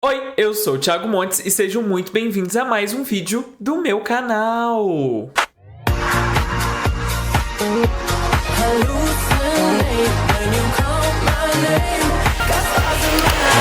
Oi, eu sou o Thiago Montes e sejam muito bem-vindos a mais um vídeo do meu canal.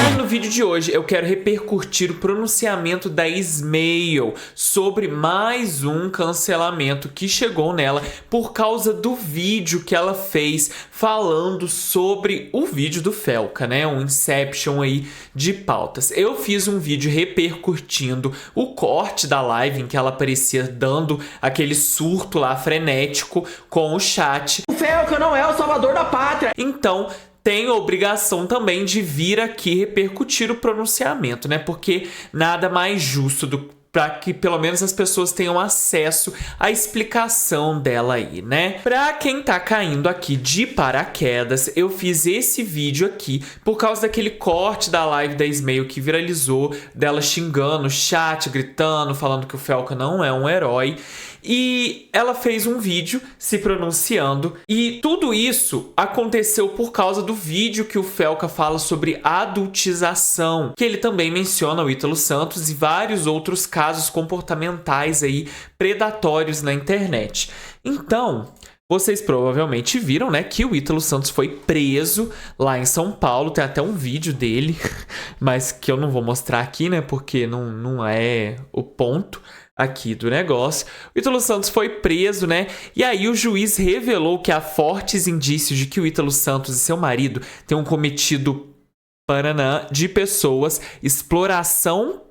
E no vídeo de hoje eu quero repercutir o pronunciamento da Smail sobre mais um cancelamento que chegou nela por causa do vídeo que ela fez falando sobre o vídeo do Felca, né? Um Inception aí de pautas. Eu fiz um vídeo repercutindo o corte da live em que ela aparecia dando aquele surto lá frenético com o chat. O Felca não é o salvador da pátria! Então, tem a obrigação também de vir aqui repercutir o pronunciamento, né? Porque nada mais justo para que pelo menos as pessoas tenham acesso à explicação dela aí, né? Pra quem tá caindo aqui de paraquedas, eu fiz esse vídeo aqui por causa daquele corte da live da Smail que viralizou, dela xingando o chat, gritando, falando que o Felca não é um herói. E ela fez um vídeo se pronunciando, e tudo isso aconteceu por causa do vídeo que o Felca fala sobre adultização, que ele também menciona o Ítalo Santos e vários outros casos comportamentais aí predatórios na internet. Então, vocês provavelmente viram, né, que o Ítalo Santos foi preso lá em São Paulo. Tem até um vídeo dele, mas que eu não vou mostrar aqui, né, porque não é o ponto aqui do negócio. O Ítalo Santos foi preso, né? E aí o juiz revelou que há fortes indícios de que o Ítalo Santos e seu marido tenham cometido de pessoas, exploração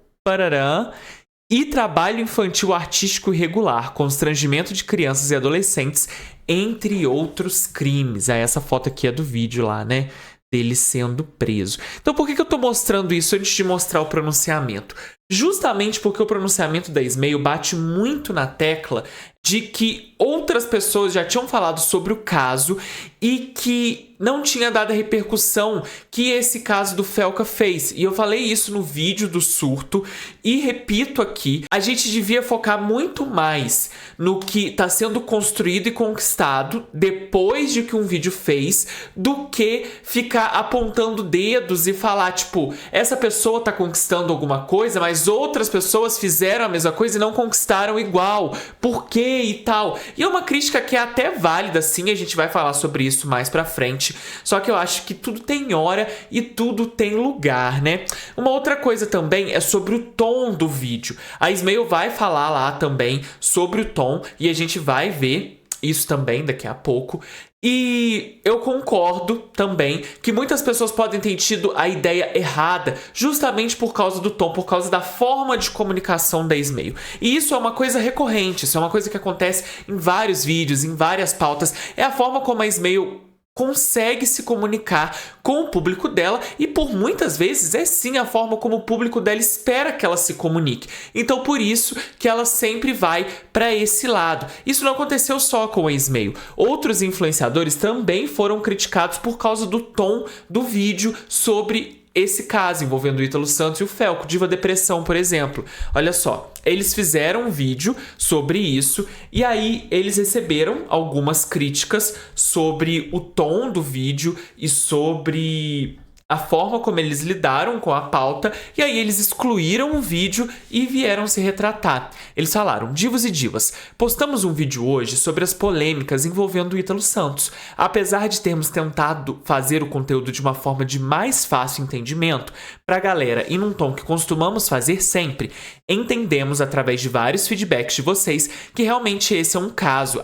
e trabalho infantil artístico irregular, constrangimento de crianças e adolescentes, entre outros crimes. Aí essa foto aqui é do vídeo lá, né? Dele sendo preso. Então por que eu tô mostrando isso antes de mostrar o pronunciamento? Justamente porque o pronunciamento da Smail bate muito na tecla de que outras pessoas já tinham falado sobre o caso e que não tinha dado a repercussão que esse caso do Felca fez. E eu falei isso no vídeo do surto e repito aqui, a gente devia focar muito mais no que está sendo construído e conquistado depois de que um vídeo fez, do que ficar apontando dedos e falar, tipo, essa pessoa está conquistando alguma coisa, mas outras pessoas fizeram a mesma coisa e não conquistaram igual. Por quê e tal? E é uma crítica que é até válida, sim, a gente vai falar sobre isso mais pra frente. Só que eu acho que tudo tem hora e tudo tem lugar, né? Uma outra coisa também é sobre o tom do vídeo. A Smail vai falar lá também sobre o tom e a gente vai ver isso também daqui a pouco. E eu concordo também que muitas pessoas podem ter tido a ideia errada justamente por causa do tom, por causa da forma de comunicação da Smail. E isso é uma coisa recorrente, isso é uma coisa que acontece em vários vídeos, em várias pautas. É a forma como a Smail consegue se comunicar com o público dela e por muitas vezes é sim a forma como o público dela espera que ela se comunique. Então por isso que ela sempre vai para esse lado. Isso não aconteceu só com a Smail. Outros influenciadores também foram criticados por causa do tom do vídeo sobre esse caso envolvendo o Ítalo Santos e o Felco, Diva Depressão, por exemplo. Olha só, eles fizeram um vídeo sobre isso e aí eles receberam algumas críticas sobre o tom do vídeo e sobre a forma como eles lidaram com a pauta, e aí eles excluíram o vídeo e vieram se retratar. Eles falaram: divos e divas, postamos um vídeo hoje sobre as polêmicas envolvendo o Ítalo Santos. Apesar de termos tentado fazer o conteúdo de uma forma de mais fácil entendimento pra galera e num tom que costumamos fazer sempre, entendemos através de vários feedbacks de vocês que realmente esse é um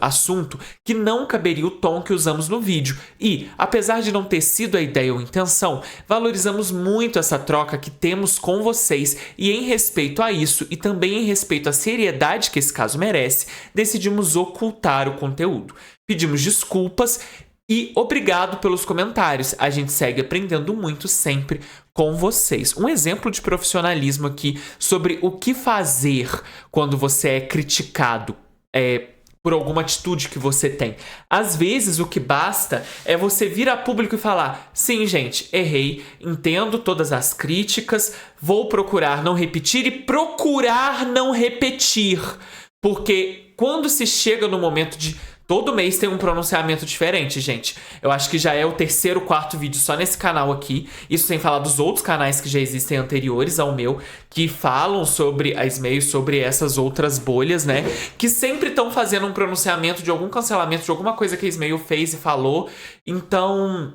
assunto que não caberia o tom que usamos no vídeo e, apesar de não ter sido a ideia ou intenção, valorizamos muito essa troca que temos com vocês e em respeito a isso e também em respeito à seriedade que esse caso merece, decidimos ocultar o conteúdo. Pedimos desculpas e obrigado pelos comentários. A gente segue aprendendo muito sempre com vocês. Um exemplo de profissionalismo aqui sobre o que fazer quando você é criticado por alguma atitude que você tem. Às vezes, o que basta é você vir a público e falar: sim, gente, errei, entendo todas as críticas, vou procurar não repetir e procurar não repetir. Porque quando se chega no momento de Todo mês tem um pronunciamento diferente, gente. Eu acho que já é o terceiro, quarto vídeo só nesse canal aqui. Isso sem falar dos outros canais que já existem anteriores ao meu, que falam sobre a Smail, sobre essas outras bolhas, né? Que sempre estão fazendo um pronunciamento de algum cancelamento, de alguma coisa que a Smail fez e falou. Então,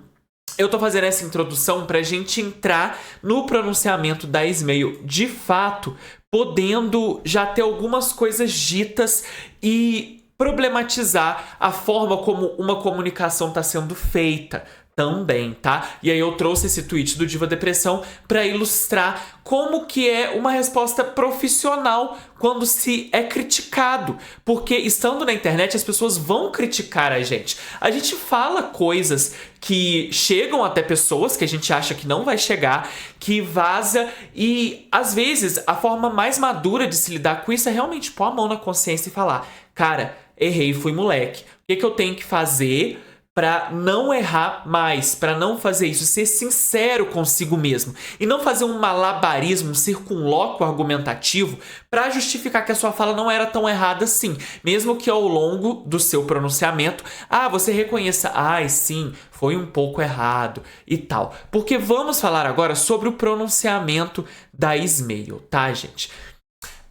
eu tô fazendo essa introdução pra gente entrar no pronunciamento da Smail de fato, podendo já ter algumas coisas ditas e problematizar a forma como uma comunicação está sendo feita também, tá? E aí eu trouxe esse tweet do Diva Depressão para ilustrar como que é uma resposta profissional quando se é criticado. Porque estando na internet, as pessoas vão criticar a gente. A gente fala coisas que chegam até pessoas que a gente acha que não vai chegar, que vaza, e às vezes a forma mais madura de se lidar com isso é realmente pôr a mão na consciência e falar: cara, errei, fui moleque. O que eu tenho que fazer para não errar mais, para não fazer isso? Ser sincero consigo mesmo e não fazer um malabarismo, um circunlóquio argumentativo para justificar que a sua fala não era tão errada assim, mesmo que ao longo do seu pronunciamento, você reconheça: sim, foi um pouco errado e tal. Porque vamos falar agora sobre o pronunciamento da Smail, tá, gente?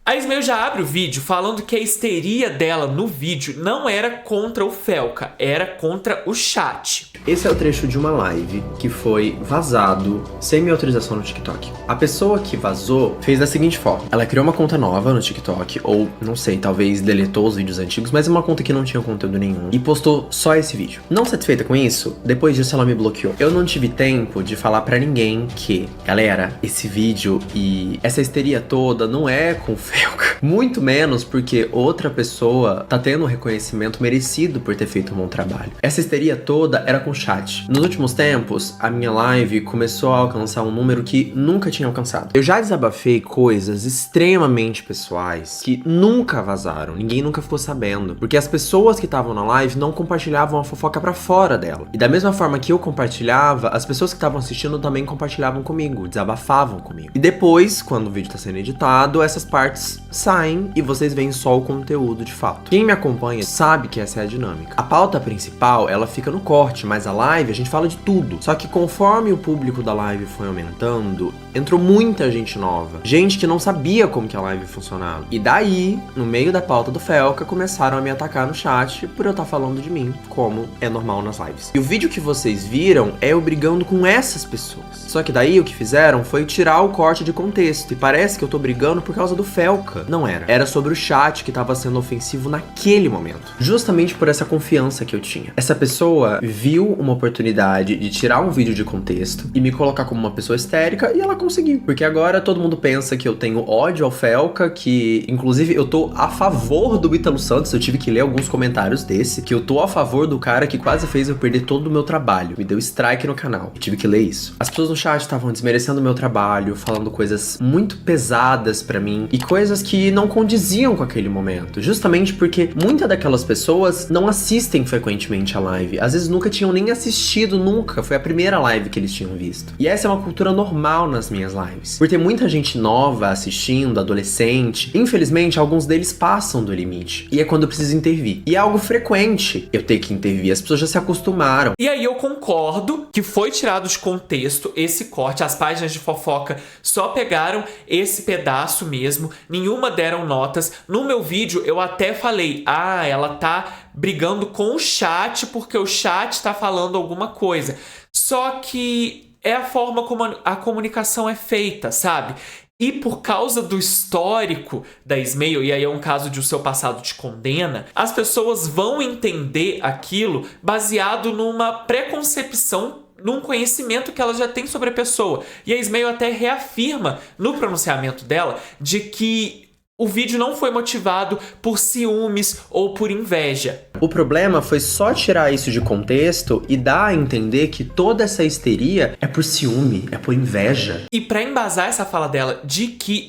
A Smail já abre o vídeo falando que a histeria dela no vídeo não era contra o Felca, era contra o chat. Esse é o trecho de uma live que foi vazado sem minha autorização no TikTok. A pessoa que vazou fez da seguinte forma: ela criou uma conta nova no TikTok, ou não sei, talvez deletou os vídeos antigos, mas uma conta que não tinha conteúdo nenhum, e postou só esse vídeo. Não satisfeita com isso, depois disso ela me bloqueou. Eu não tive tempo de falar pra ninguém que, galera, esse vídeo e essa histeria toda não é com o Felca. Muito menos porque outra pessoa tá tendo um reconhecimento merecido por ter feito um bom trabalho. Essa histeria toda era com chat. Nos últimos tempos, a minha live começou a alcançar um número que nunca tinha alcançado. Eu já desabafei coisas extremamente pessoais que nunca vazaram, ninguém nunca ficou sabendo, porque as pessoas que estavam na live não compartilhavam a fofoca pra fora dela. E da mesma forma que eu compartilhava, as pessoas que estavam assistindo também compartilhavam comigo, desabafavam comigo. E depois, quando o vídeo tá sendo editado, essas partes saem e vocês veem só o conteúdo de fato. Quem me acompanha sabe que essa é a dinâmica. A pauta principal, ela fica no corte, mas a live a gente fala de tudo. Só que conforme o público da live foi aumentando, entrou muita gente nova. Gente que não sabia como que a live funcionava. E daí, no meio da pauta do Felca, começaram a me atacar no chat por eu estar falando de mim, como é normal nas lives. E o vídeo que vocês viram é eu brigando com essas pessoas. Só que daí o que fizeram foi tirar o corte de contexto. E parece que eu tô brigando por causa do Felca. Não era. Era sobre o chat que tava sendo ofensivo naquele momento. Justamente por essa confiança que eu tinha. Essa pessoa viu uma oportunidade de tirar um vídeo de contexto e me colocar como uma pessoa histérica, e ela conseguiu. Porque agora todo mundo pensa que eu tenho ódio ao Felca, que inclusive eu tô a favor do Ítalo Santos. Eu tive que ler alguns comentários desse, que eu tô a favor do cara que quase fez eu perder todo o meu trabalho. Me deu strike no canal. Eu tive que ler isso. As pessoas no chat estavam desmerecendo o meu trabalho, falando coisas muito pesadas pra mim e coisas que não condiziam com aquele momento, justamente porque muitas daquelas pessoas não assistem frequentemente a live, às vezes nunca tinham nem assistido, nunca, foi a primeira live que eles tinham visto. E essa é uma cultura normal nas minhas lives, por ter muita gente nova assistindo, adolescente. Infelizmente, alguns deles passam do limite, e é quando eu preciso intervir, e é algo frequente eu ter que intervir, as pessoas já se acostumaram. E aí eu concordo que foi tirado de contexto esse corte, as páginas de fofoca só pegaram esse pedaço mesmo, nenhuma deram notas. No meu vídeo eu até falei: ela tá brigando com o chat porque o chat tá falando alguma coisa. Só que é a forma como a comunicação é feita, sabe? E por causa do histórico da Smail, e aí é um caso de o seu passado te condena, as pessoas vão entender aquilo baseado numa preconcepção, num conhecimento que ela já tem sobre a pessoa. E a Smail até reafirma no pronunciamento dela de que o vídeo não foi motivado por ciúmes ou por inveja. O problema foi só tirar isso de contexto e dar a entender que toda essa histeria é por ciúme, é por inveja. E pra embasar essa fala dela de que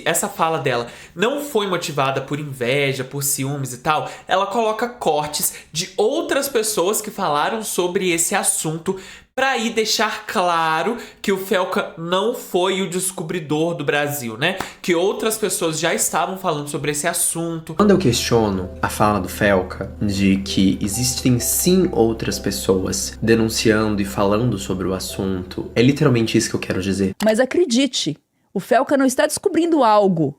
essa fala dela não foi motivada por inveja, por ciúmes e tal, ela coloca cortes de outras pessoas que falaram sobre esse assunto pra aí deixar claro que o Felca não foi o descobridor do Brasil, né? Que outras pessoas já estavam falando sobre esse assunto. Quando eu questiono a fala do Felca de que existem sim outras pessoas denunciando e falando sobre o assunto, é literalmente isso que eu quero dizer. Mas acredite, o Felca não está descobrindo algo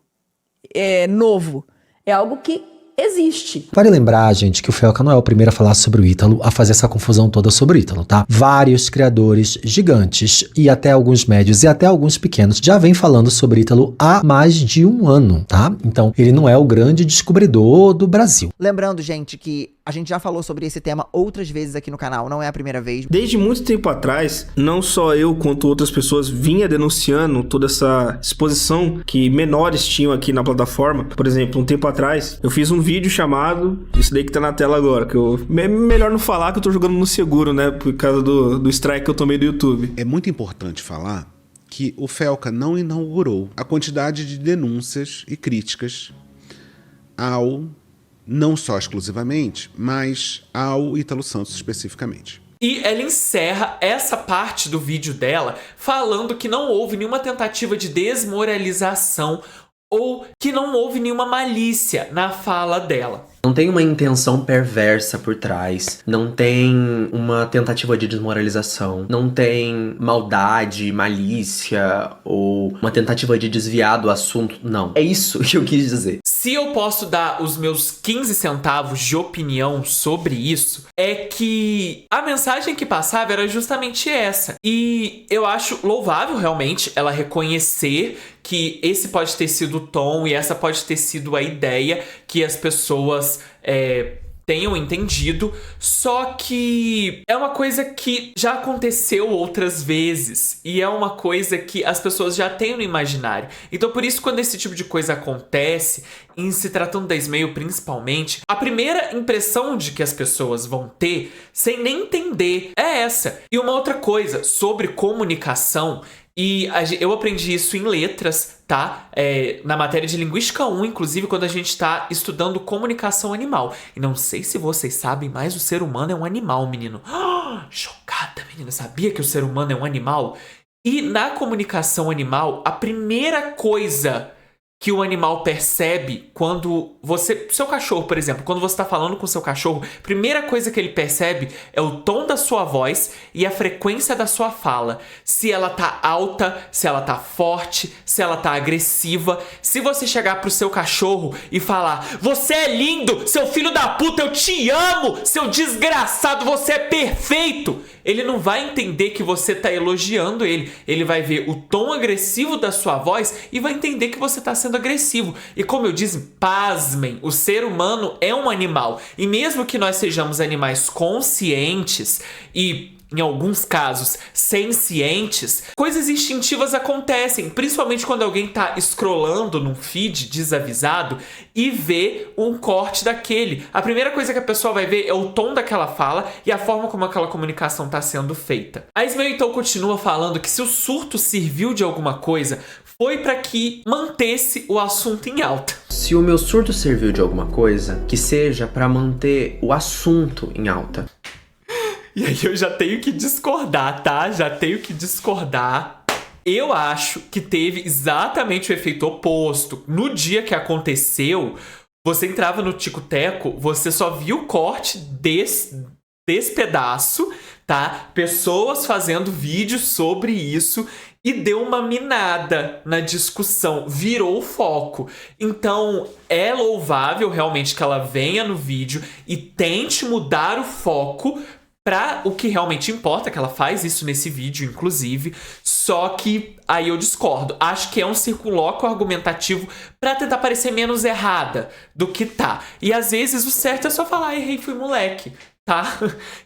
novo. É algo que existe. Vale lembrar, gente, que o Felca não é o primeiro a falar sobre o Ítalo, a fazer essa confusão toda sobre o Ítalo, tá? Vários criadores gigantes e até alguns médios e até alguns pequenos já vêm falando sobre Ítalo há mais de um ano, tá? Então, ele não é o grande descobridor do Brasil. Lembrando, gente, que a gente já falou sobre esse tema outras vezes aqui no canal, não é a primeira vez. Desde muito tempo atrás, não só eu quanto outras pessoas vinha denunciando toda essa exposição que menores tinham aqui na plataforma. Por exemplo, um tempo atrás, eu fiz um vídeo chamado, isso daí que tá na tela agora, que eu melhor não falar que eu tô jogando no seguro, né, por causa do strike que eu tomei do YouTube. É muito importante falar que o Felca não inaugurou a quantidade de denúncias e críticas ao, não só exclusivamente, mas ao Ítalo Santos especificamente. E ela encerra essa parte do vídeo dela falando que não houve nenhuma tentativa de desmoralização ou que não houve nenhuma malícia na fala dela. Não tem uma intenção perversa por trás, não tem uma tentativa de desmoralização, não tem maldade, malícia ou uma tentativa de desviar do assunto, não. É isso que eu quis dizer. Se eu posso dar os meus 15 centavos de opinião sobre isso, é que a mensagem que passava era justamente essa. E eu acho louvável realmente ela reconhecer que esse pode ter sido o tom e essa pode ter sido a ideia que as pessoas tenham entendido, só que é uma coisa que já aconteceu outras vezes e é uma coisa que as pessoas já têm no imaginário. Então por isso, quando esse tipo de coisa acontece, em se tratando da Smail principalmente, a primeira impressão de que as pessoas vão ter, sem nem entender, é essa. E uma outra coisa sobre comunicação, e eu aprendi isso em letras, tá? Na matéria de Linguística 1, inclusive, quando a gente está estudando comunicação animal. E não sei se vocês sabem, mas o ser humano é um animal, menino. Chocada, menina. Sabia que o ser humano é um animal? E na comunicação animal, a primeira coisa que o animal percebe quando você... Seu cachorro, por exemplo, quando você está falando com seu cachorro, a primeira coisa que ele percebe é o tom da sua voz e a frequência da sua fala. Se ela tá alta, se ela tá forte, se ela tá agressiva. Se você chegar pro seu cachorro e falar: "Você é lindo, seu filho da puta, eu te amo, seu desgraçado, você é perfeito", ele não vai entender que você tá elogiando ele. Ele vai ver o tom agressivo da sua voz e vai entender que você tá sendo agressivo. E como eu disse, pasmem, o ser humano é um animal. E mesmo que nós sejamos animais conscientes e, em alguns casos, sencientes, coisas instintivas acontecem, principalmente quando alguém tá scrollando num feed desavisado e vê um corte daquele. A primeira coisa que a pessoa vai ver é o tom daquela fala e a forma como aquela comunicação tá sendo feita. A Smail então continua falando que se o surto serviu de alguma coisa, foi para que mantesse o assunto em alta. Se o meu surto serviu de alguma coisa, que seja para manter o assunto em alta. E aí eu já tenho que discordar, tá? Já tenho que discordar. Eu acho que teve exatamente o efeito oposto. No dia que aconteceu, você entrava no Tico-Teco, você só viu o corte desse pedaço, tá? Pessoas fazendo vídeos sobre isso e deu uma minada na discussão, virou o foco. Então, é louvável realmente que ela venha no vídeo e tente mudar o foco para o que realmente importa, que ela faz isso nesse vídeo, inclusive. Só que aí eu discordo. Acho que é um circunlóquio argumentativo para tentar parecer menos errada do que tá. E às vezes o certo é só falar: "Errei, fui moleque", tá?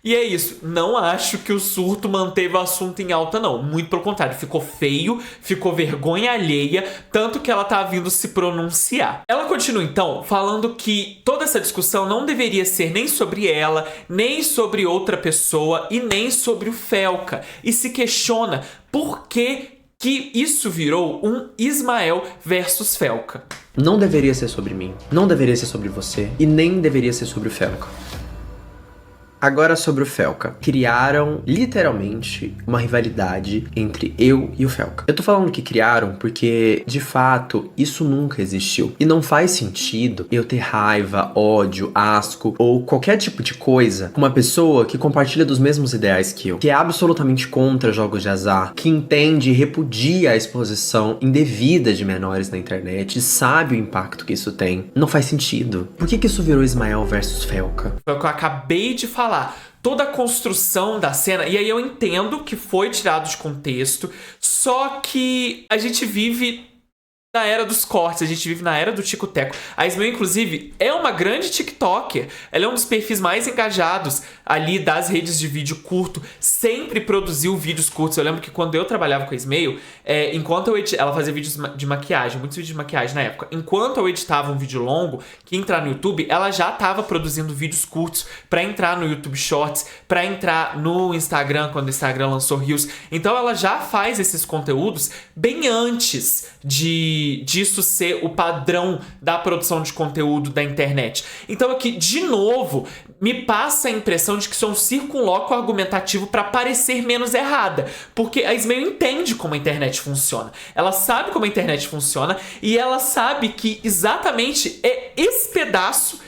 E é isso. Não acho que o surto manteve o assunto em alta, não. Muito pelo contrário. Ficou feio, ficou vergonha alheia, tanto que ela tá vindo se pronunciar. Ela continua, então, falando que toda essa discussão não deveria ser nem sobre ela, nem sobre outra pessoa e nem sobre o Felca. E se questiona por que isso virou um Ismael versus Felca. Não deveria ser sobre mim, não deveria ser sobre você e nem deveria ser sobre o Felca. Agora sobre o Felca. Criaram, literalmente, uma rivalidade entre eu e o Felca. Eu tô falando que criaram porque, de fato, isso nunca existiu. E não faz sentido eu ter raiva, ódio, asco ou qualquer tipo de coisa com uma pessoa que compartilha dos mesmos ideais que eu, que é absolutamente contra jogos de azar, que entende e repudia a exposição indevida de menores na internet e sabe o impacto que isso tem. Não faz sentido. Por que isso virou Ismael versus Felca? Foi o que eu acabei de falar. Toda a construção da cena, e aí eu entendo que foi tirado de contexto, só que a gente vive na era dos cortes, a gente vive na era do tico-teco. A Ismael, inclusive, é uma grande TikToker. Ela é um dos perfis mais engajados ali das redes de vídeo curto. Sempre produziu vídeos curtos. Eu lembro que quando eu trabalhava com a Ismael, enquanto eu ela fazia vídeos de maquiagem, muitos vídeos de maquiagem na época. Enquanto eu editava um vídeo longo que ia entrar no YouTube, ela já estava produzindo vídeos curtos pra entrar no YouTube Shorts, pra entrar no Instagram, quando o Instagram lançou Reels. Então ela já faz esses conteúdos bem antes disso ser o padrão da produção de conteúdo da internet. Então aqui, de novo, me passa a impressão de que isso é um circunloquio argumentativo para parecer menos errada, porque a Ismael entende como a internet funciona. Ela sabe como a internet funciona e ela sabe que exatamente é esse pedaço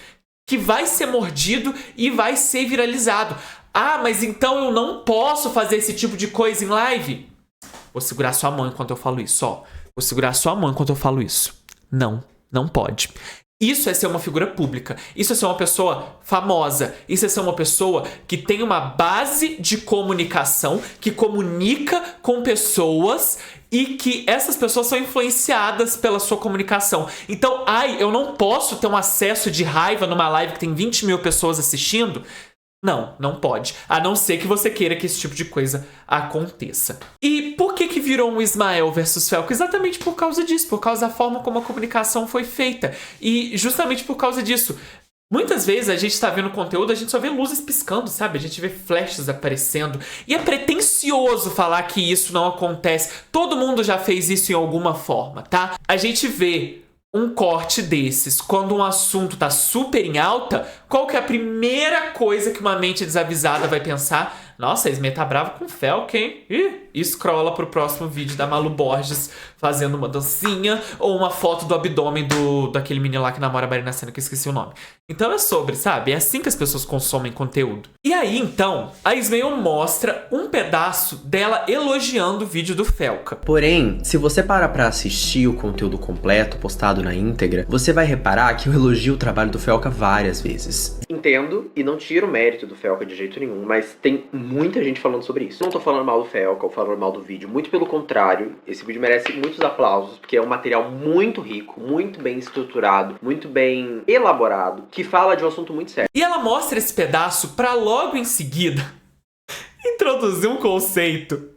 que vai ser mordido e vai ser viralizado. Ah, mas então eu não posso fazer esse tipo de coisa em live? Vou segurar sua mão enquanto eu falo isso, ó. Vou segurar sua mão enquanto eu falo isso. Não pode. Isso é ser uma figura pública. Isso é ser uma pessoa famosa. Isso é ser uma pessoa que tem uma base de comunicação, que comunica com pessoas e que essas pessoas são influenciadas pela sua comunicação. Então, eu não posso ter um acesso de raiva numa live que tem 20 mil pessoas assistindo? Não pode. A não ser que você queira que esse tipo de coisa aconteça. E por que virou um Ismael versus Felca? Exatamente por causa disso, por causa da forma como a comunicação foi feita. E justamente por causa disso. Muitas vezes a gente tá vendo conteúdo, a gente só vê luzes piscando, sabe? A gente vê flashes aparecendo. E é pretensioso falar que isso não acontece. Todo mundo já fez isso em alguma forma, tá? A gente vê um corte desses, quando um assunto tá super em alta, qual que é a primeira coisa que uma mente desavisada vai pensar? Nossa, a Ismael tá brava com o Felca, hein? E scrolla pro próximo vídeo da Malu Borges fazendo uma dancinha ou uma foto do abdômen daquele menino lá que namora a Marina Sena, que eu esqueci o nome. Então é sobre, sabe? É assim que as pessoas consomem conteúdo. E aí, então, a Ismael mostra um pedaço dela elogiando o vídeo do Felca. Porém, se você parar pra assistir o conteúdo completo, postado na íntegra, você vai reparar que eu elogio o trabalho do Felca várias vezes. Entendo e não tiro o mérito do Felca de jeito nenhum, mas tem muita gente falando sobre isso. Não tô falando mal do Felca ou falando mal do vídeo, muito pelo contrário. Esse vídeo merece muitos aplausos, porque é um material muito rico, muito bem estruturado, muito bem elaborado, que fala de um assunto muito sério. E ela mostra esse pedaço pra logo em seguida introduzir um conceito.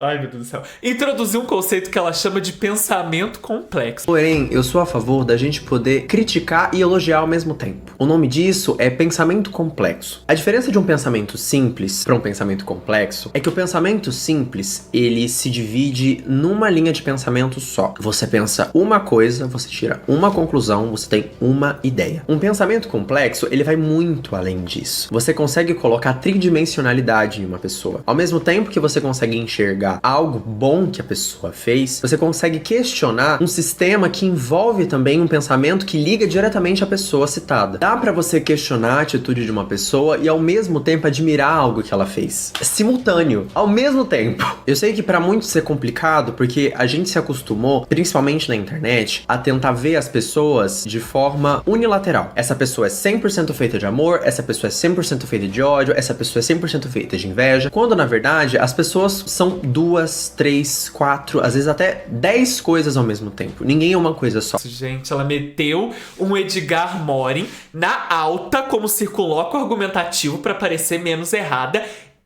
Ai, meu Deus do céu. Introduzir um conceito que ela chama de pensamento complexo. Porém, eu sou a favor da gente poder criticar e elogiar ao mesmo tempo. O nome disso é pensamento complexo. A diferença de um pensamento simples para um pensamento complexo é que o pensamento simples, ele se divide numa linha de pensamento só. Você pensa uma coisa, você tira uma conclusão, você tem uma ideia. Um pensamento complexo, ele vai muito além disso. Você consegue colocar tridimensionalidade em uma pessoa. Ao mesmo tempo que você consegue enxergar algo bom que a pessoa fez, você consegue questionar um sistema que envolve também um pensamento que liga diretamente à pessoa citada. Dá pra você questionar a atitude de uma pessoa e ao mesmo tempo admirar algo que ela fez. Simultâneo, ao mesmo tempo. Eu sei que pra muitos é complicado porque a gente se acostumou, principalmente na internet, a tentar ver as pessoas de forma unilateral. Essa pessoa é 100% feita de amor, essa pessoa é 100% feita de ódio, essa pessoa é 100% feita de inveja, quando na verdade as pessoas são 2, 3, 4, às vezes até 10 coisas ao mesmo tempo. Ninguém é uma coisa só. Gente, ela meteu um Edgar Morin na alta como circunloquio argumentativo pra parecer menos errada.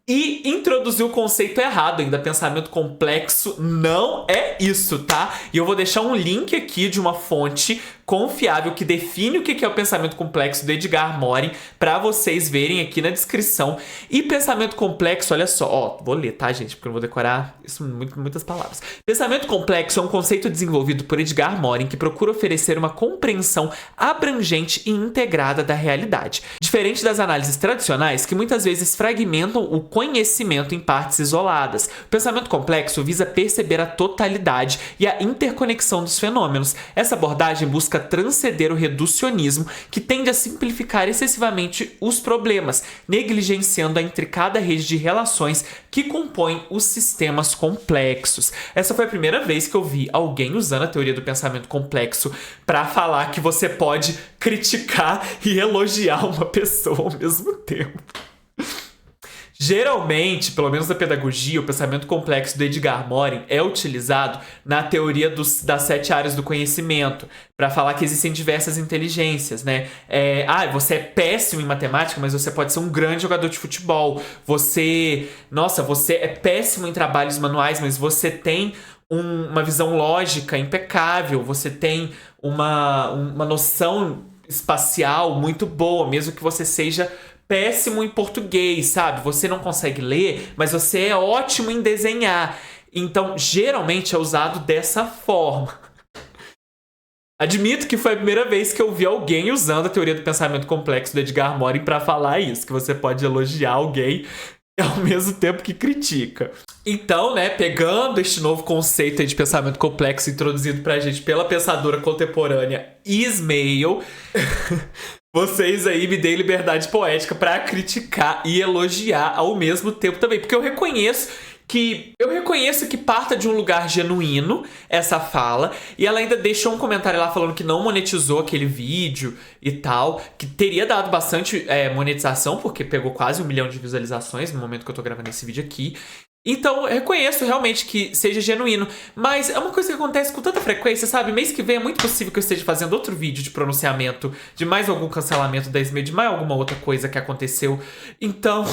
e introduziu o conceito errado ainda. Pensamento complexo não é isso, tá? E eu vou deixar um link aqui de uma fonte confiável que define o que é o pensamento complexo do Edgar Morin pra vocês verem aqui na descrição. E pensamento complexo, olha só, ó, vou ler, tá, gente? Porque eu não vou decorar isso muitas palavras. Pensamento complexo é um conceito desenvolvido por Edgar Morin que procura oferecer uma compreensão abrangente e integrada da realidade. Diferente das análises tradicionais, que muitas vezes fragmentam o conhecimento em partes isoladas. O pensamento complexo visa perceber a totalidade e a interconexão dos fenômenos. Essa abordagem busca transcender o reducionismo, que tende a simplificar excessivamente os problemas, negligenciando a intricada rede de relações que compõem os sistemas complexos. Essa foi a primeira vez que eu vi alguém usando a teoria do pensamento complexo para falar que você pode criticar e elogiar uma pessoa ao mesmo tempo. Geralmente, pelo menos na pedagogia, o pensamento complexo do Edgar Morin é utilizado na teoria das 7 áreas do conhecimento, para falar que existem diversas inteligências, né? Você é péssimo em matemática, mas você pode ser um grande jogador de futebol. Você é péssimo em trabalhos manuais, mas você tem uma visão lógica impecável, você tem uma noção espacial muito boa, mesmo que você seja péssimo em português, sabe? Você não consegue ler, mas você é ótimo em desenhar. Então, geralmente é usado dessa forma. Admito que foi a primeira vez que eu vi alguém usando a teoria do pensamento complexo do Edgar Morin para falar isso, que você pode elogiar alguém ao mesmo tempo que critica. Então, né, pegando este novo conceito aí de pensamento complexo introduzido pra gente pela pensadora contemporânea Ismael, vocês aí me deem liberdade poética pra criticar e elogiar ao mesmo tempo também. Porque eu reconheço que parta de um lugar genuíno essa fala, e ela ainda deixou um comentário lá falando que não monetizou aquele vídeo e tal, que teria dado bastante monetização, porque pegou quase 1 milhão de visualizações no momento que eu tô gravando esse vídeo aqui. Então, eu reconheço realmente que seja genuíno, mas é uma coisa que acontece com tanta frequência, sabe? Mês que vem é muito possível que eu esteja fazendo outro vídeo de pronunciamento de mais algum cancelamento da Ismael, de mais alguma outra coisa que aconteceu. Então,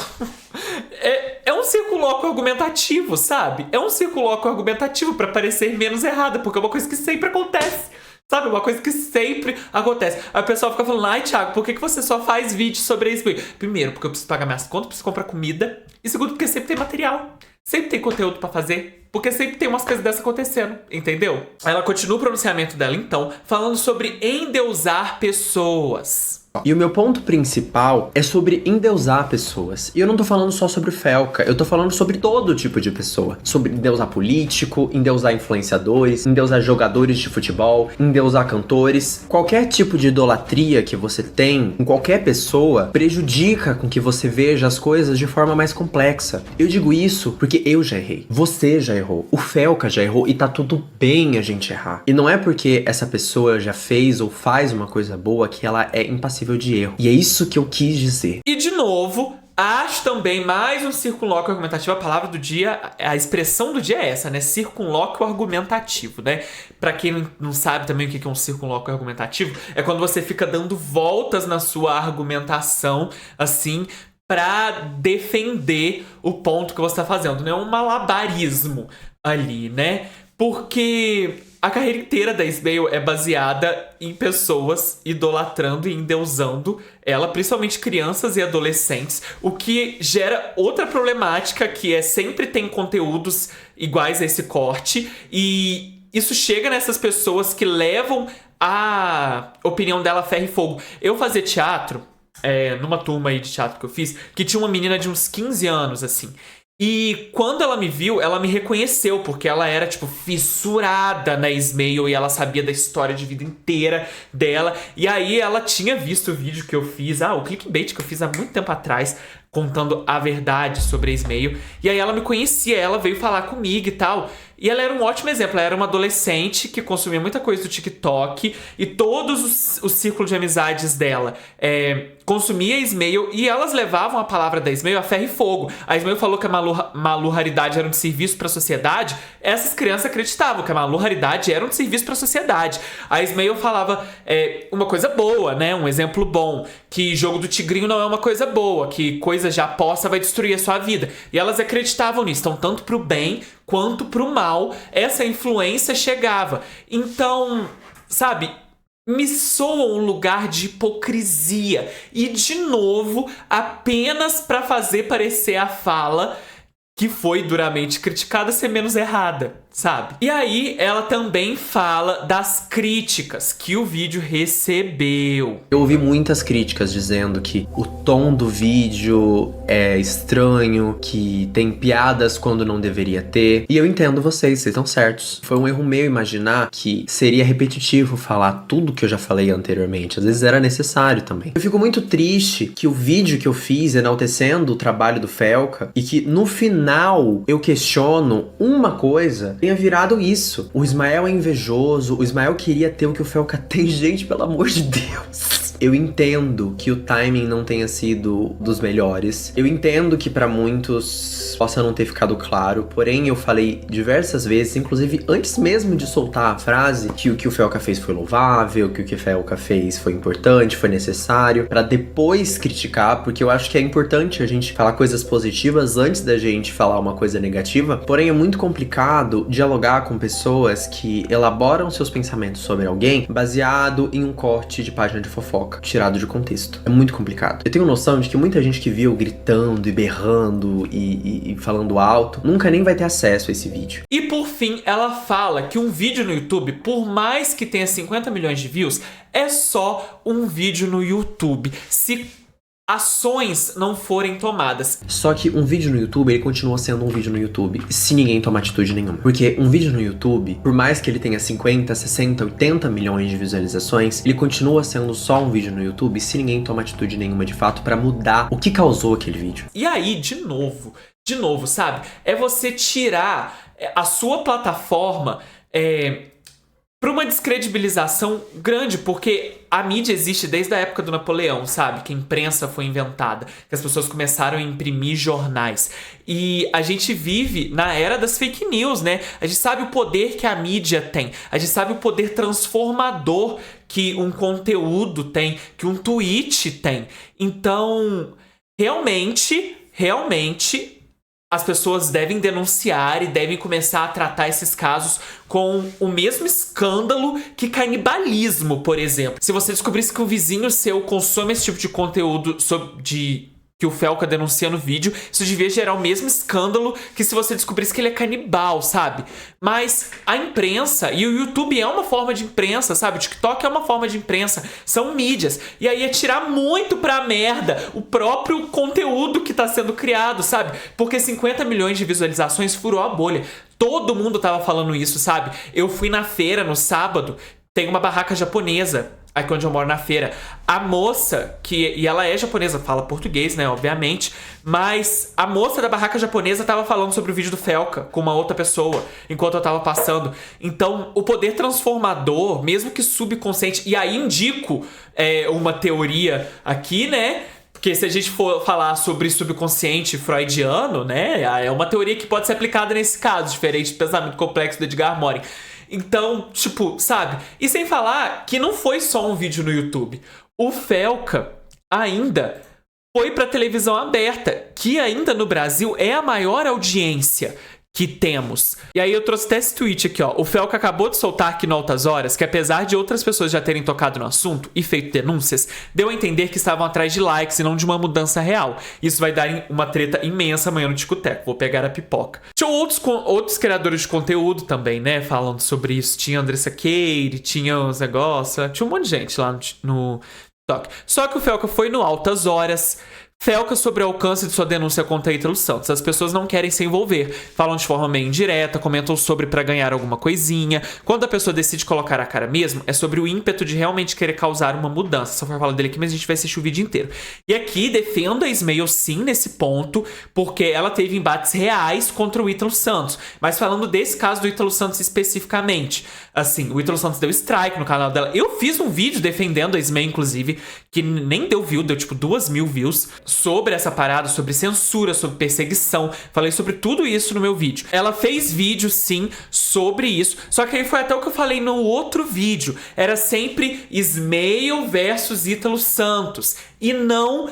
é um circulóquio argumentativo, sabe? É um circulóquio argumentativo pra parecer menos errada, porque é uma coisa que sempre acontece. Sabe, uma coisa que sempre acontece. Aí o pessoal fica falando, ai, Thiago, por que você só faz vídeo sobre isso? Primeiro, porque eu preciso pagar minhas contas, preciso comprar comida. E segundo, porque sempre tem material. Sempre tem conteúdo pra fazer. Porque sempre tem umas coisas dessas acontecendo, entendeu? Ela continua o pronunciamento dela, então, falando sobre endeusar pessoas. E o meu ponto principal é sobre endeusar pessoas. E eu não tô falando só sobre o Felca, eu tô falando sobre todo tipo de pessoa. Sobre endeusar político, endeusar influenciadores, endeusar jogadores de futebol, endeusar cantores. Qualquer tipo de idolatria que você tem em qualquer pessoa prejudica com que você veja as coisas de forma mais complexa. Eu digo isso porque eu já errei. Você já errou. O Felca já errou e tá tudo bem a gente errar. E não é porque essa pessoa já fez ou faz uma coisa boa que ela é impassível de erro. E é isso que eu quis dizer. E de novo, acho também mais um circunlóquio argumentativo. A palavra do dia, a expressão do dia é essa, né? Circunlóquio argumentativo, né? Pra quem não sabe também o que é um circunlóquio argumentativo, é quando você fica dando voltas na sua argumentação, assim, pra defender o ponto que você tá fazendo, né? Um malabarismo ali, né? Porque a carreira inteira da Ismael é baseada em pessoas idolatrando e endeusando ela, principalmente crianças e adolescentes, o que gera outra problemática, que é sempre tem conteúdos iguais a esse corte, e isso chega nessas pessoas que levam a opinião dela a ferro e fogo. Eu fazia teatro, numa turma aí de teatro que eu fiz, que tinha uma menina de uns 15 anos, assim. E quando ela me viu, ela me reconheceu, porque ela era, tipo, fissurada na Ismael e ela sabia da história de vida inteira dela. E aí ela tinha visto o vídeo que eu fiz, o clickbait que eu fiz há muito tempo atrás, contando a verdade sobre a Ismael. E aí ela me conhecia, ela veio falar comigo e tal. E ela era um ótimo exemplo. Ela era uma adolescente que consumia muita coisa do TikTok. E todos os círculos de amizades dela consumia Ismael. E elas levavam a palavra da Ismael a ferro e fogo. A Ismael falou que a Malu Raridade era um serviço para a sociedade. Essas crianças acreditavam que a Malu Raridade era um serviço para a sociedade. A Ismael falava uma coisa boa, né? Um exemplo bom. Que jogo do tigrinho não é uma coisa boa. Que coisa de aposta vai destruir a sua vida. E elas acreditavam nisso. Então, tanto pro bem quanto pro mal, essa influência chegava. Então, sabe, me soa um lugar de hipocrisia. E, de novo, apenas para fazer parecer a fala que foi duramente criticada ser menos errada, sabe? E aí, ela também fala das críticas que o vídeo recebeu. Eu ouvi muitas críticas dizendo que o tom do vídeo é estranho, que tem piadas quando não deveria ter. E eu entendo vocês estão certos. Foi um erro meu imaginar que seria repetitivo falar tudo que eu já falei anteriormente. Às vezes era necessário também. Eu fico muito triste que o vídeo que eu fiz enaltecendo o trabalho do Felca e que no final eu questiono uma coisa, tenha virado isso. O Ismael é invejoso, o Ismael queria ter o que o Felca tem. Gente, pelo amor de Deus. Eu entendo que o timing não tenha sido dos melhores. Eu entendo que pra muitos possa não ter ficado claro. Porém, eu falei diversas vezes, inclusive antes mesmo de soltar a frase, que o que o Felca fez foi louvável, que o que o Felca fez foi importante, foi necessário, pra depois criticar, porque eu acho que é importante a gente falar coisas positivas antes da gente falar uma coisa negativa. Porém, é muito complicado dialogar com pessoas que elaboram seus pensamentos sobre alguém baseado em um corte de página de fofoca, tirado de contexto. É muito complicado. Eu tenho noção de que muita gente que viu gritando e berrando e falando alto nunca nem vai ter acesso a esse vídeo. E por fim, ela fala que um vídeo no YouTube, por mais que tenha 50 milhões de views, é só um vídeo no YouTube. Se ações não forem tomadas. Só que um vídeo no YouTube, ele continua sendo um vídeo no YouTube se ninguém tomar atitude nenhuma. Porque um vídeo no YouTube, por mais que ele tenha 50, 60, 80 milhões de visualizações, ele continua sendo só um vídeo no YouTube se ninguém tomar atitude nenhuma de fato pra mudar o que causou aquele vídeo. E aí, de novo, sabe? É você tirar a sua plataforma para uma descredibilização grande, porque a mídia existe desde a época do Napoleão, sabe? Que a imprensa foi inventada, que as pessoas começaram a imprimir jornais. E a gente vive na era das fake news, né? A gente sabe o poder que a mídia tem, a gente sabe o poder transformador que um conteúdo tem, que um tweet tem. Então, realmente, as pessoas devem denunciar e devem começar a tratar esses casos com o mesmo escândalo que canibalismo, por exemplo. Se você descobrisse que um vizinho seu consome esse tipo de conteúdo que o Felca denuncia no vídeo, isso devia gerar o mesmo escândalo que se você descobrisse que ele é canibal, sabe? Mas a imprensa, e o YouTube é uma forma de imprensa, sabe? O TikTok é uma forma de imprensa, são mídias. E aí é tirar muito pra merda o próprio conteúdo que tá sendo criado, sabe? Porque 50 milhões de visualizações furou a bolha. Todo mundo tava falando isso, sabe? Eu fui na feira no sábado, tem uma barraca japonesa aqui onde eu moro na feira. A moça, e ela é japonesa, fala português, né, obviamente, mas a moça da barraca japonesa tava falando sobre o vídeo do Felca com uma outra pessoa, enquanto eu tava passando. Então, o poder transformador, mesmo que subconsciente, e aí indico uma teoria aqui, né, porque se a gente for falar sobre subconsciente freudiano, né, é uma teoria que pode ser aplicada nesse caso, diferente do pensamento complexo do Edgar Morin. Então, tipo, sabe? E sem falar que não foi só um vídeo no YouTube. O Felca ainda foi pra televisão aberta, que ainda no Brasil é a maior audiência que temos. E aí eu trouxe até esse tweet aqui, ó. O Felca acabou de soltar aqui no Altas Horas que, apesar de outras pessoas já terem tocado no assunto e feito denúncias, deu a entender que estavam atrás de likes e não de uma mudança real. Isso vai dar uma treta imensa amanhã no Ticoteco. Vou pegar a pipoca. Tinha outros criadores de conteúdo também, né, falando sobre isso. Tinha a Andressa Keire, tinha os negócios, tinha um monte de gente lá no TikTok. Só que o Felca foi no Altas Horas, Felca sobre o alcance de sua denúncia contra Ítalo Santos. As pessoas não querem se envolver, falam de forma meio indireta, comentam sobre pra ganhar alguma coisinha. Quando a pessoa decide colocar a cara mesmo, é sobre o ímpeto de realmente querer causar uma mudança. Só vou falar dele aqui, mas a gente vai assistir o vídeo inteiro. E aqui, defendo a Ismael sim nesse ponto, porque ela teve embates reais contra o Ítalo Santos. Mas falando desse caso do Ítalo Santos especificamente, assim, o Ítalo Santos deu strike no canal dela. Eu fiz um vídeo defendendo a Ismael, inclusive, que nem deu view, deu tipo 2.000 views, sobre essa parada, sobre censura, sobre perseguição. Falei sobre tudo isso no meu vídeo. Ela fez vídeo, sim, sobre isso. Só que aí foi até o que eu falei no outro vídeo. Era sempre Ismael versus Ítalo Santos. E não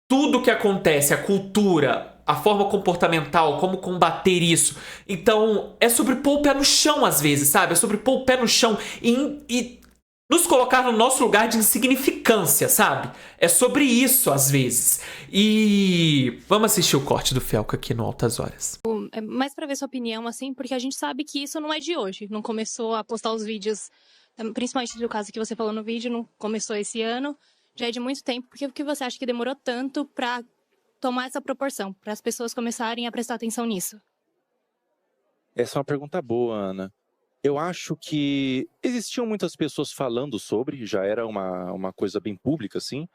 tudo que acontece, a cultura, a forma comportamental, como combater isso. Então, é sobre pôr o pé no chão às vezes, sabe? É sobre pôr o pé no chão e nos colocar no nosso lugar de insignificância, sabe? É sobre isso, às vezes. E vamos assistir o corte do Felca aqui no Altas Horas. É mais pra ver sua opinião, assim, porque a gente sabe que isso não é de hoje. Não começou a postar os vídeos, principalmente do caso que você falou no vídeo, não começou esse ano. Já é de muito tempo. Por que você acha que demorou tanto pra tomar essa proporção? Para as pessoas começarem a prestar atenção nisso? Essa é uma pergunta boa, Ana. Eu acho que existiam muitas pessoas falando sobre, já era uma coisa bem pública, assim,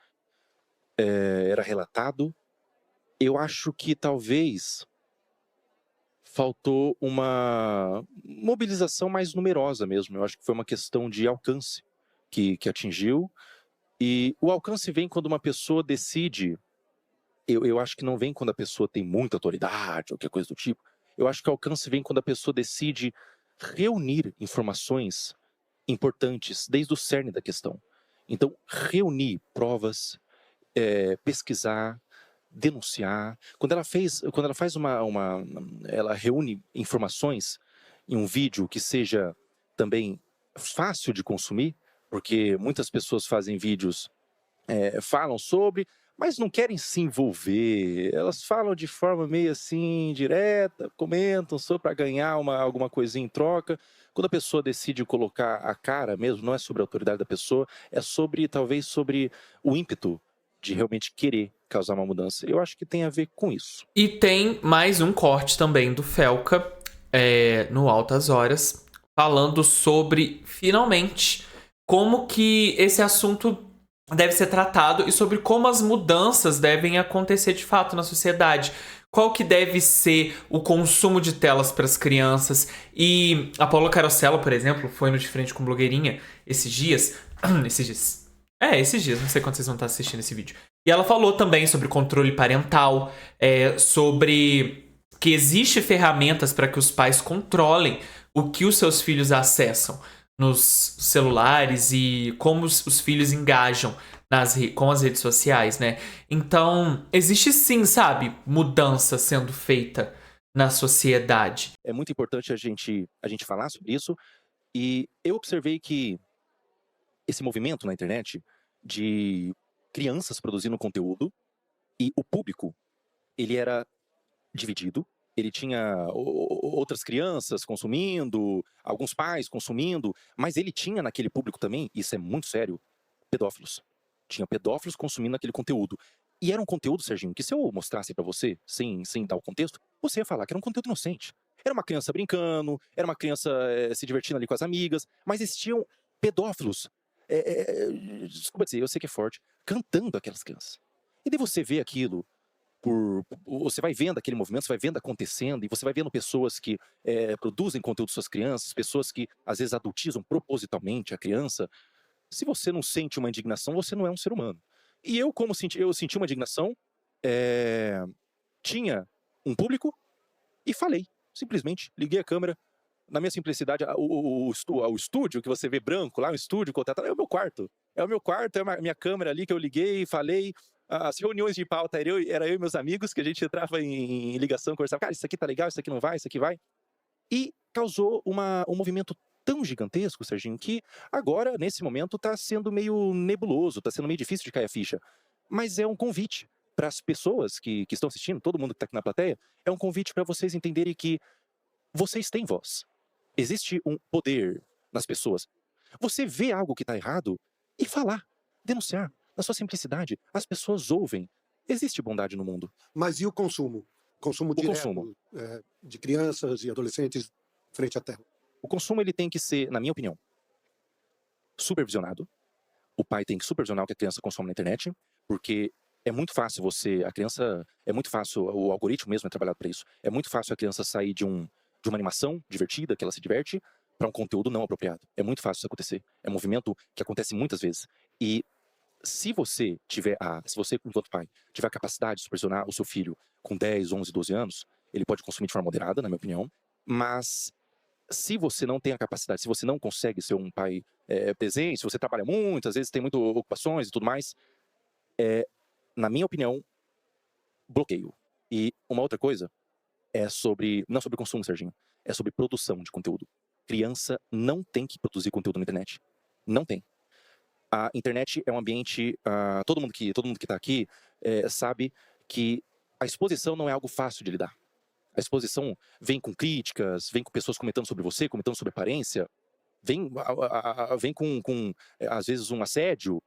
era relatado. Eu acho que talvez faltou uma mobilização mais numerosa mesmo. Eu acho que foi uma questão de alcance que atingiu. E o alcance vem quando uma pessoa decide. Eu acho que não vem quando a pessoa tem muita autoridade ou qualquer coisa do tipo. Eu acho que o alcance vem quando a pessoa decide reunir informações importantes desde o cerne da questão. Então, reunir provas, pesquisar, denunciar. Quando ela faz ela reúne informações em um vídeo que seja também fácil de consumir, porque muitas pessoas fazem vídeos, falam sobre, mas não querem se envolver. Elas falam de forma meio assim, direta, comentam só para ganhar alguma coisinha em troca. Quando a pessoa decide colocar a cara mesmo, não é sobre a autoridade da pessoa, é talvez sobre o ímpeto de realmente querer causar uma mudança. Eu acho que tem a ver com isso. E tem mais um corte também do Felca, no Altas Horas, falando sobre, finalmente, como que esse assunto deve ser tratado e sobre como as mudanças devem acontecer de fato na sociedade. Qual que deve ser o consumo de telas para as crianças. E a Paula Carosella, por exemplo, foi no De Frente com Blogueirinha esses dias, não sei quando vocês vão estar assistindo esse vídeo. E ela falou também sobre controle parental, sobre que existe ferramentas para que os pais controlem o que os seus filhos acessam nos celulares e como os filhos engajam com as redes sociais, né? Então, existe sim, sabe, mudança sendo feita na sociedade. É muito importante a gente falar sobre isso. E eu observei que esse movimento na internet de crianças produzindo conteúdo e o público, ele era dividido. Ele tinha outras crianças consumindo, alguns pais consumindo, mas ele tinha naquele público também, isso é muito sério, pedófilos. Tinha pedófilos consumindo aquele conteúdo. E era um conteúdo, Serginho, que se eu mostrasse pra você, sem dar o contexto, você ia falar que era um conteúdo inocente. Era uma criança brincando, era uma criança se divertindo ali com as amigas, mas existiam pedófilos, desculpa dizer, eu sei que é forte, cantando aquelas crianças. E daí você vê aquilo, você vai vendo aquele movimento, você vai vendo acontecendo, e você vai vendo pessoas que produzem conteúdo para suas crianças, pessoas que às vezes adultizam propositalmente a criança. Se você não sente uma indignação, você não é um ser humano. E eu senti uma indignação, tinha um público e falei, simplesmente, liguei a câmera. Na minha simplicidade, o estúdio que você vê branco lá, o estúdio contratado, é o meu quarto. É a minha câmera ali que eu liguei e falei. As reuniões de pauta era eu e meus amigos, que a gente entrava em ligação, conversava, cara, isso aqui tá legal, isso aqui não vai, isso aqui vai. E causou um movimento tão gigantesco, Serginho, que agora, nesse momento, tá sendo meio nebuloso, tá sendo meio difícil de cair a ficha. Mas é um convite para as pessoas que estão assistindo, todo mundo que tá aqui na plateia, é um convite para vocês entenderem que vocês têm voz. Existe um poder nas pessoas. Você vê algo que tá errado e falar, denunciar. Na sua simplicidade, as pessoas ouvem, Existe bondade no mundo. Mas e o consumo? Consumo direto consumo. De crianças e adolescentes frente à tela. O consumo ele tem que ser, na minha opinião, supervisionado. O pai tem que supervisionar o que a criança consome na internet, porque é muito fácil o algoritmo mesmo é trabalhado para isso. É muito fácil a criança sair de uma animação divertida, que ela se diverte, para um conteúdo não apropriado. É muito fácil isso acontecer. É um movimento que acontece muitas vezes. E se você, enquanto pai, tiver a capacidade de supervisionar o seu filho com 10, 11, 12 anos, ele pode consumir de forma moderada, na minha opinião, mas se você não tem a capacidade, se você não consegue ser um pai presente, se você trabalha muito, às vezes tem muitas ocupações e tudo mais, na minha opinião, bloqueio. E uma outra coisa não sobre consumo, Serginho, é sobre produção de conteúdo. Criança não tem que produzir conteúdo na internet. Não tem. A internet é um ambiente, todo mundo que está aqui sabe que a exposição não é algo fácil de lidar. A exposição vem com críticas, vem com pessoas comentando sobre você, comentando sobre aparência, vem com às vezes, um assédio,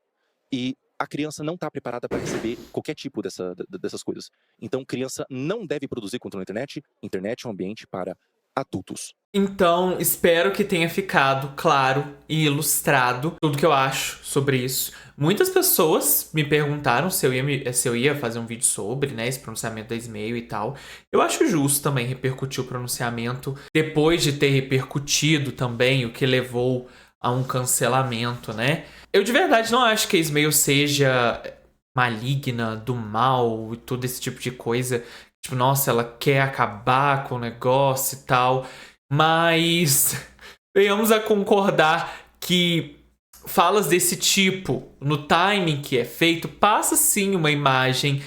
e a criança não está preparada para receber qualquer tipo dessas coisas. Então, criança não deve produzir conteúdo na internet. Internet é um ambiente para adultos. Então, espero que tenha ficado claro e ilustrado tudo que eu acho sobre isso. Muitas pessoas me perguntaram se eu ia fazer um vídeo sobre, né, esse pronunciamento da Ismael e tal. Eu acho justo também repercutir o pronunciamento depois de ter repercutido também o que levou a um cancelamento, né? Eu de verdade não acho que a Ismael seja maligna, do mal e todo esse tipo de coisa. Tipo, nossa, ela quer acabar com o negócio e tal. Mas venhamos a concordar que falas desse tipo, no timing que é feito, passa sim uma imagem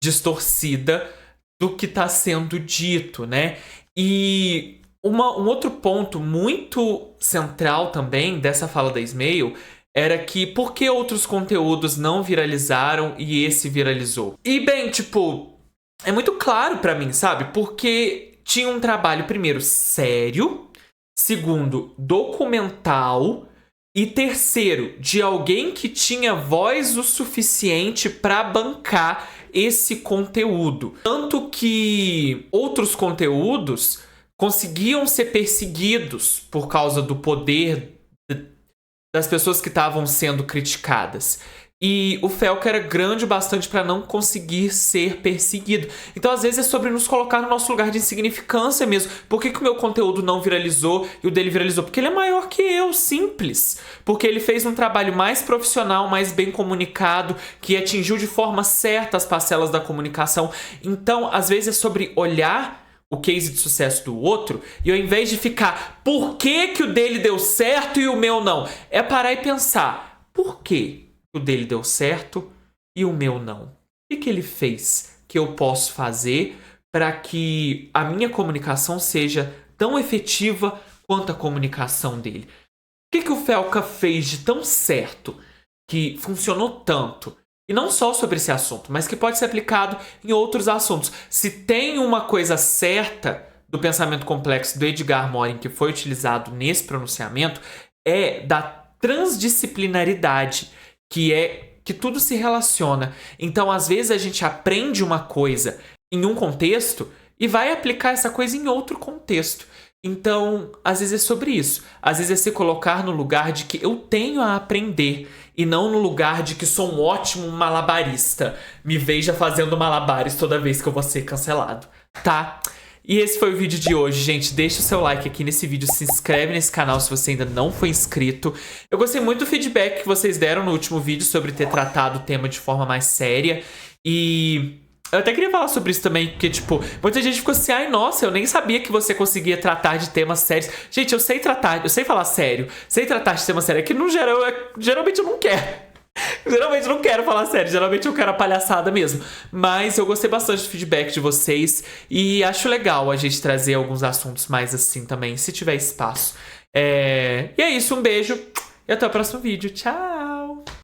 distorcida do que está sendo dito, né? E um outro ponto muito central também dessa fala da Ismael era que por que outros conteúdos não viralizaram e esse viralizou? E bem, tipo, é muito claro pra mim, sabe? Porque tinha um trabalho, primeiro, sério, segundo, documental, e terceiro, de alguém que tinha voz o suficiente pra bancar esse conteúdo. Tanto que outros conteúdos conseguiam ser perseguidos por causa do poder das pessoas que estavam sendo criticadas. E o Felca era grande o bastante para não conseguir ser perseguido. Então, às vezes, é sobre nos colocar no nosso lugar de insignificância mesmo. Por que o meu conteúdo não viralizou e o dele viralizou? Porque ele é maior que eu, simples. Porque ele fez um trabalho mais profissional, mais bem comunicado, que atingiu de forma certa as parcelas da comunicação. Então, às vezes, é sobre olhar o case de sucesso do outro e ao invés de ficar, por que o dele deu certo e o meu não? É parar e pensar, por quê? O dele deu certo e o meu não. O que ele fez que eu posso fazer para que a minha comunicação seja tão efetiva quanto a comunicação dele? O que o Felca fez de tão certo que funcionou tanto? E não só sobre esse assunto, mas que pode ser aplicado em outros assuntos. Se tem uma coisa certa do pensamento complexo do Edgar Morin que foi utilizado nesse pronunciamento, é da transdisciplinaridade, que é que tudo se relaciona. Então, às vezes, a gente aprende uma coisa em um contexto e vai aplicar essa coisa em outro contexto. Então, às vezes é sobre isso. Às vezes é se colocar no lugar de que eu tenho a aprender e não no lugar de que sou um ótimo malabarista. Me veja fazendo malabares toda vez que eu vou ser cancelado, tá? E esse foi o vídeo de hoje, gente. Deixa o seu like aqui nesse vídeo, se inscreve nesse canal se você ainda não foi inscrito. Eu gostei muito do feedback que vocês deram no último vídeo sobre ter tratado o tema de forma mais séria. E eu até queria falar sobre isso também, porque, tipo, muita gente ficou assim, ai, nossa, eu nem sabia que você conseguia tratar de temas sérios. Gente, eu sei falar sério, sei tratar de temas sérios, é que no geral, geralmente eu não quero. Geralmente eu não quero falar sério, geralmente eu quero a palhaçada mesmo. Mas eu gostei bastante do feedback de vocês e acho legal a gente trazer alguns assuntos mais assim também, se tiver espaço. E é isso, um beijo e até o próximo vídeo. Tchau!